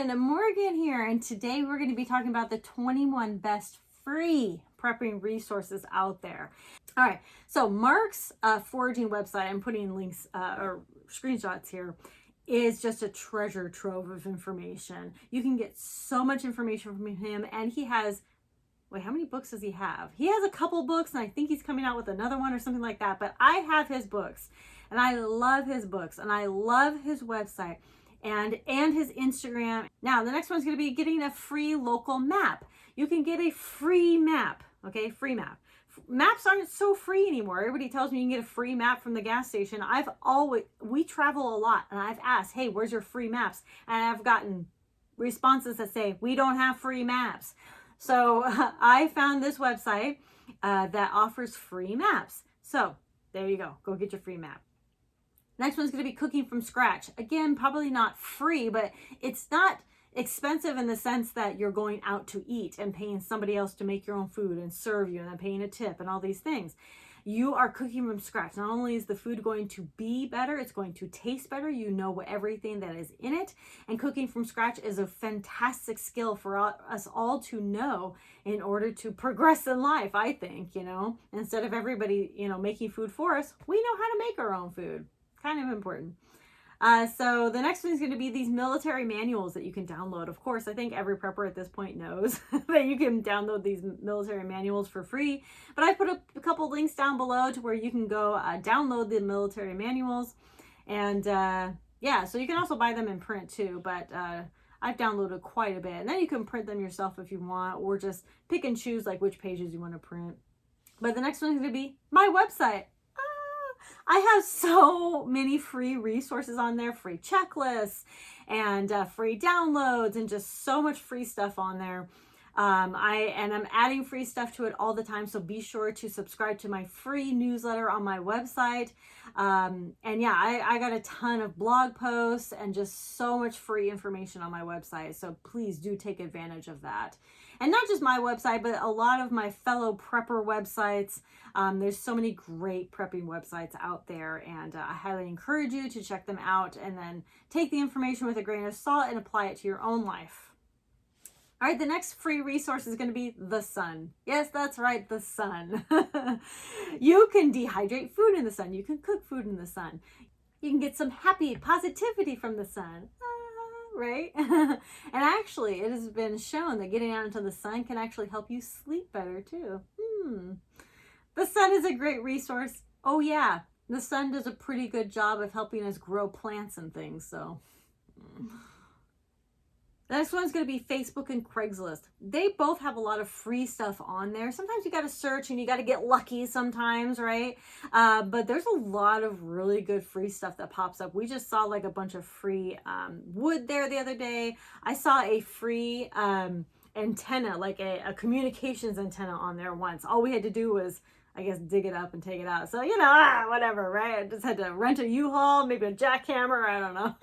everyone, Morgan here, and today we're going to be talking about the 21 best free prepping resources out there. All right, so Mark's foraging website, I'm putting links or screenshots here, is just a treasure trove of information. You can get so much information from him, and he has, wait, how many books does he have? He has a couple books, and I think he's coming out with another one or something like that, but I have his books, and I love his books, and I love his website. And his Instagram. Now, the next one's going to be getting a free local map. You can get a free map, okay? Free map. Maps aren't so free anymore. Everybody tells me you can get a free map from the gas station. We travel a lot, and I've asked, hey, where's your free maps? And I've gotten responses that say, we don't have free maps. So I found this website that offers free maps. So there you go. Go get your free map. Next one's going to be cooking from scratch. Again, probably not free, but it's not expensive in the sense that you're going out to eat and paying somebody else to make your own food and serve you and then paying a tip and all these things. You are cooking from scratch. Not only is the food going to be better, it's going to taste better. You know everything that is in it. And cooking from scratch is a fantastic skill for us all to know in order to progress in life, I think, Instead of everybody, making food for us, we know how to make our own food. Kind of important. So the next one is going to be these military manuals that you can download. Of course, I think every prepper at this point knows that you can download these military manuals for free. But I put a couple links down below to where you can go download the military manuals. And yeah, so you can also buy them in print too. But I've downloaded quite a bit. And then you can print them yourself if you want, or just pick and choose like which pages you want to print. But the next one is going to be my website. I have so many free resources on there, free checklists and free downloads and just so much free stuff on there. I'm adding free stuff to it all the time. So be sure to subscribe to my free newsletter on my website. And yeah, I got a ton of blog posts and just so much free information on my website. So please do take advantage of that. And not just my website, but a lot of my fellow prepper websites. There's so many great prepping websites out there, and I highly encourage you to check them out and then take the information with a grain of salt and apply it to your own life. All right, the next free resource is going to be the sun. Yes, that's right, the sun. You can dehydrate food in the sun. You can cook food in the sun. You can get some happy positivity from the sun. Right? And actually, it has been shown that getting out into the sun can actually help you sleep better too. The sun is a great resource. Oh yeah, the sun does a pretty good job of helping us grow plants and things. So the next one's going to be Facebook and Craigslist. They both have a lot of free stuff on there. Sometimes you got to search and you got to get lucky sometimes, right? But there's a lot of really good free stuff that pops up. We just saw like a bunch of free wood there the other day. I saw a free antenna, like a communications antenna on there once. All we had to do was, I guess, dig it up and take it out. So, whatever, right? I just had to rent a U-Haul, maybe a jackhammer, I don't know.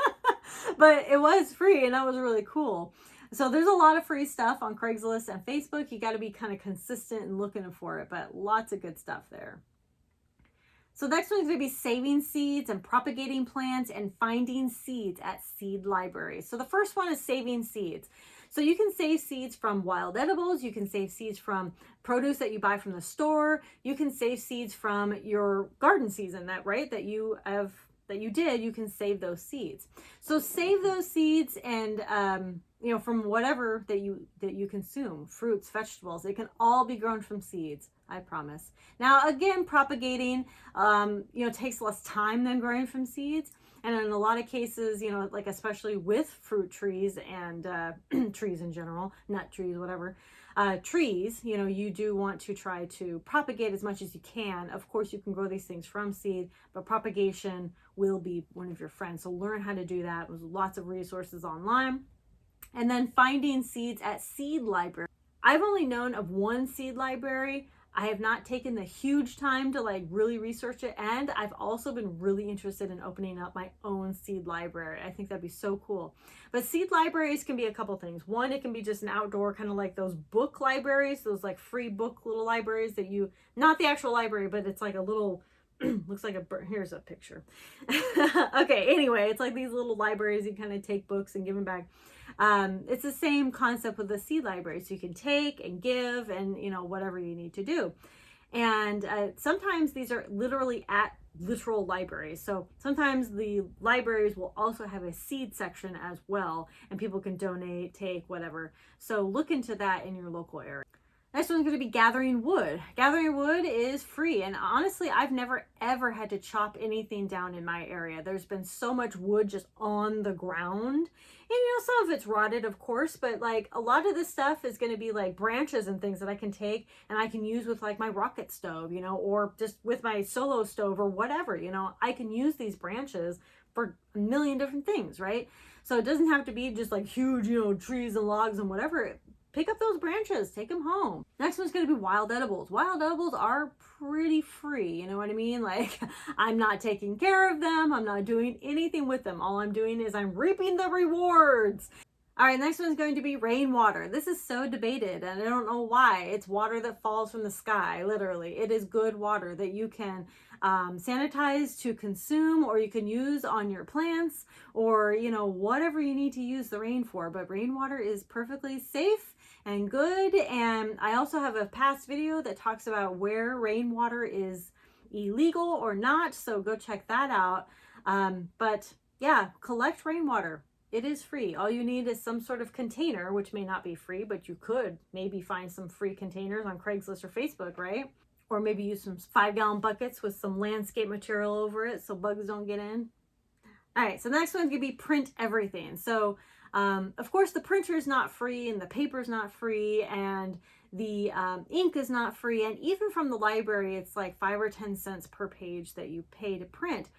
But it was free, and that was really cool. So there's a lot of free stuff on Craigslist and Facebook. You got to be kind of consistent and looking for it, but lots of good stuff there. So next one's going to be saving seeds and propagating plants and finding seeds at seed libraries. So the first one is saving seeds. So you can save seeds from wild edibles. You can save seeds from produce that you buy from the store. You can save seeds from your garden season that you did. You can save those seeds. So save those seeds and from whatever that you consume, fruits, vegetables. It can all be grown from seeds. I promise. Now again, propagating takes less time than growing from seeds. And in a lot of cases, like especially with fruit trees and trees in general, nut trees, whatever, trees, you do want to try to propagate as much as you can. Of course, you can grow these things from seed, but propagation will be one of your friends. So learn how to do that. There's lots of resources online. And then finding seeds at seed library. I've only known of one seed library. I have not taken the huge time to really research it, and I've also been really interested in opening up my own seed library. I think that'd be so cool. But seed libraries can be a couple things. One, it can be just an outdoor kind of like those book libraries, those free book little libraries that not the actual library, but it's like a little Looks like here's a picture. Okay, anyway, it's like these little libraries. You kind of take books and give them back. It's the same concept with the seed library. So you can take and give and, you know, whatever you need to do. And sometimes these are literally at literal libraries. So sometimes the libraries will also have a seed section as well, and people can donate, take, whatever. So look into that in your local area. Next one's going to be gathering wood. Gathering wood is free. And honestly, I've never ever had to chop anything down in my area. There's been so much wood just on the ground. And you know, some of it's rotted, of course, but like a lot of this stuff is going to be like branches and things that I can take and I can use with like my rocket stove, you know, or just with my solo stove or whatever, you know, I can use these branches for a million different things, right? So it doesn't have to be just like huge, you know, trees and logs and whatever. Pick up those branches, take them home. Next one's going to be wild edibles. Wild edibles are pretty free, you know what I mean? Like, I'm not taking care of them. I'm not doing anything with them. All I'm doing is I'm reaping the rewards. All right, next one's going to be rainwater. This is so debated, and I don't know why. It's water that falls from the sky, literally. It is good water that you can sanitize to consume, or you can use on your plants, or, you know, whatever you need to use the rain for. But rainwater is perfectly safe and good. And I also have a past video that talks about where rainwater is illegal or not, so go check that out. But yeah, collect rainwater. It is free. All you need is some sort of container, which may not be free, but you could maybe find some free containers on Craigslist or Facebook, right? Or maybe use some 5-gallon buckets with some landscape material over it so bugs don't get in. All right, so the next one's gonna be print everything. So of course the printer is not free, and the paper is not free, and the ink is not free, and even from the library it's like 5 or 10 cents per page that you pay to print.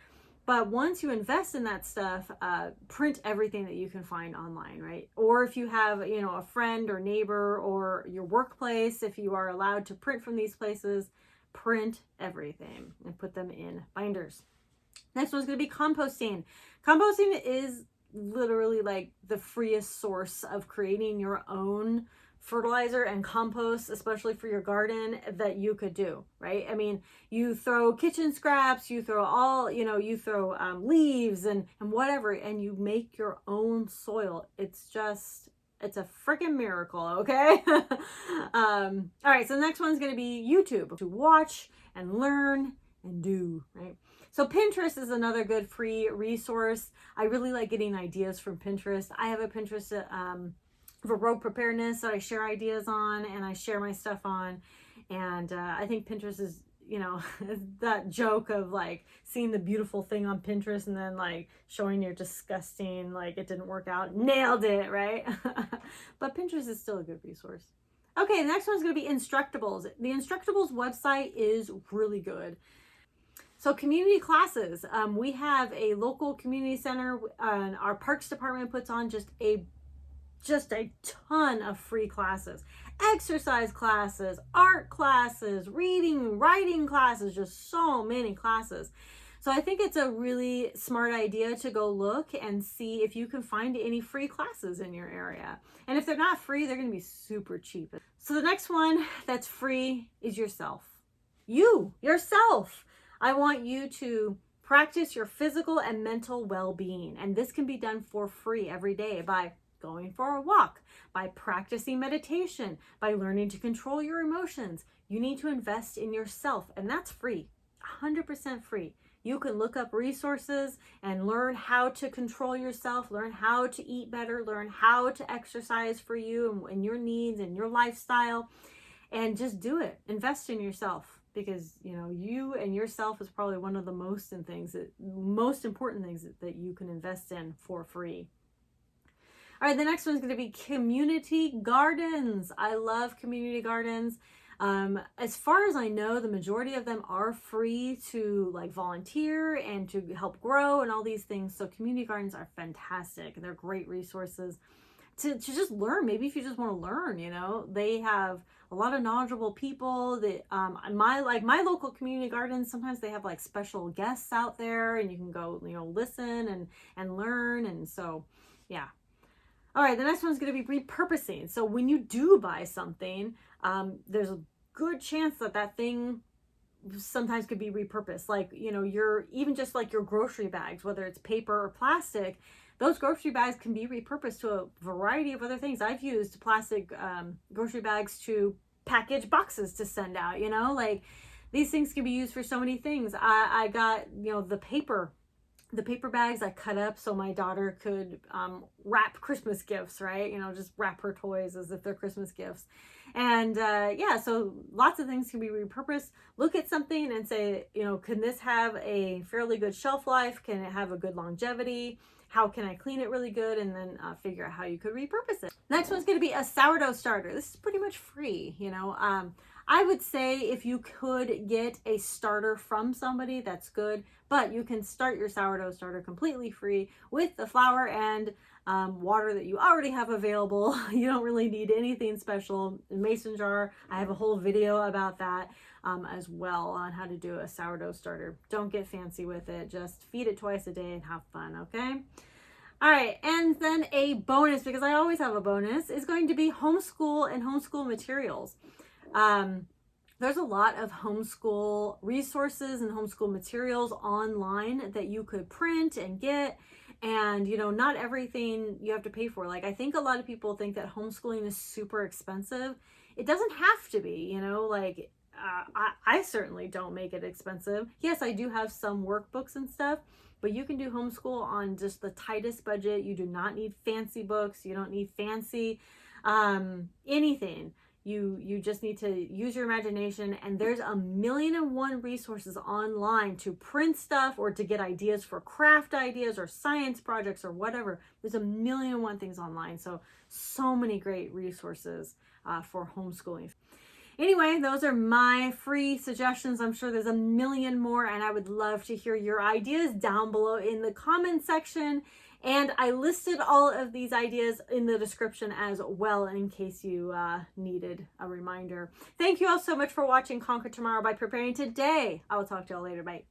But once you invest in that stuff, print everything that you can find online, right? Or if you have, you know, a friend or neighbor or your workplace, if you are allowed to print from these places, print everything and put them in binders. Next one's going to be composting. Composting is literally like the freest source of creating your own fertilizer and compost, especially for your garden, that you could do, right? I mean, you throw kitchen scraps, you throw all, you know, you throw leaves and whatever, and you make your own soil. It's a freaking miracle, okay? All right, so the next one's going to be YouTube, to watch and learn and do, right? So Pinterest is another good free resource. I really like getting ideas from Pinterest. I have a Pinterest for road preparedness that I share ideas on and I share my stuff on. And I think Pinterest is, you know, that joke of like seeing the beautiful thing on Pinterest and then like showing your disgusting, like it didn't work out. Nailed it, right? But Pinterest is still a good resource. Okay, the next one's going to be Instructables. The Instructables website is really good. So community classes, we have a local community center, and our parks department puts on just a ton of free classes, exercise classes, art classes, reading, writing classes, just so many classes. So I think it's a really smart idea to go look and see if you can find any free classes in your area. And if they're not free, they're going to be super cheap. So the next one that's free is yourself. Yourself. I want you to practice your physical and mental well-being. And this can be done for free every day by going for a walk, by practicing meditation, by learning to control your emotions. You need to invest in yourself, and that's free, 100% free. You can look up resources and learn how to control yourself, learn how to eat better, learn how to exercise for you and your needs and your lifestyle, and just do it. Invest in yourself. Because, you know, you and yourself is probably one of the most important things that you can invest in for free. All right, the next one is going to be community gardens. I love community gardens. As far as I know, the majority of them are free to like volunteer and to help grow and all these things. So community gardens are fantastic. They're great resources to just learn. Maybe if you just want to learn, you know, they have a lot of knowledgeable people that my local community gardens, sometimes they have like special guests out there and you can go, you know, listen and learn. And so, yeah. All right, the next one's going to be repurposing. So when you do buy something, there's a good chance that thing sometimes could be repurposed. Like, you know, even just like your grocery bags, whether it's paper or plastic, those grocery bags can be repurposed to a variety of other things. I've used plastic grocery bags to package boxes to send out, you know, like these things can be used for so many things. I got, you know, the paper bags I cut up so my daughter could wrap Christmas gifts, right? You know, just wrap her toys as if they're Christmas gifts. And yeah, so lots of things can be repurposed. Look at something and say, you know, can this have a fairly good shelf life? Can it have a good longevity? How can I clean it really good? And then figure out how you could repurpose it. Next one's going to be a sourdough starter. This is pretty much free, you know. I would say if you could get a starter from somebody, that's good, but you can start your sourdough starter completely free with the flour and water that you already have available. You don't really need anything special. Mason jar, I have a whole video about that as well on how to do a sourdough starter. Don't get fancy with it. Just feed it twice a day and have fun, okay? All right, and then a bonus, because I always have a bonus, is going to be homeschool and homeschool materials. There's a lot of homeschool resources and homeschool materials online that you could print and get. And, you know, not everything you have to pay for. Like, I think a lot of people think that homeschooling is super expensive. It doesn't have to be, you know, like, I certainly don't make it expensive. Yes, I do have some workbooks and stuff, but you can do homeschool on just the tightest budget. You do not need fancy books. You don't need fancy anything. You just need to use your imagination, and there's 1,000,001 resources online to print stuff or to get ideas for craft ideas or science projects or whatever. There's 1,000,001 things online. So many great resources for homeschooling. Anyway, those are my free suggestions. I'm sure there's 1,000,000 more, and I would love to hear your ideas down below in the comment section. And I listed all of these ideas in the description as well, in case you needed a reminder. Thank you all so much for watching Conquer Tomorrow by Preparing Today. I will talk to you all later. Bye.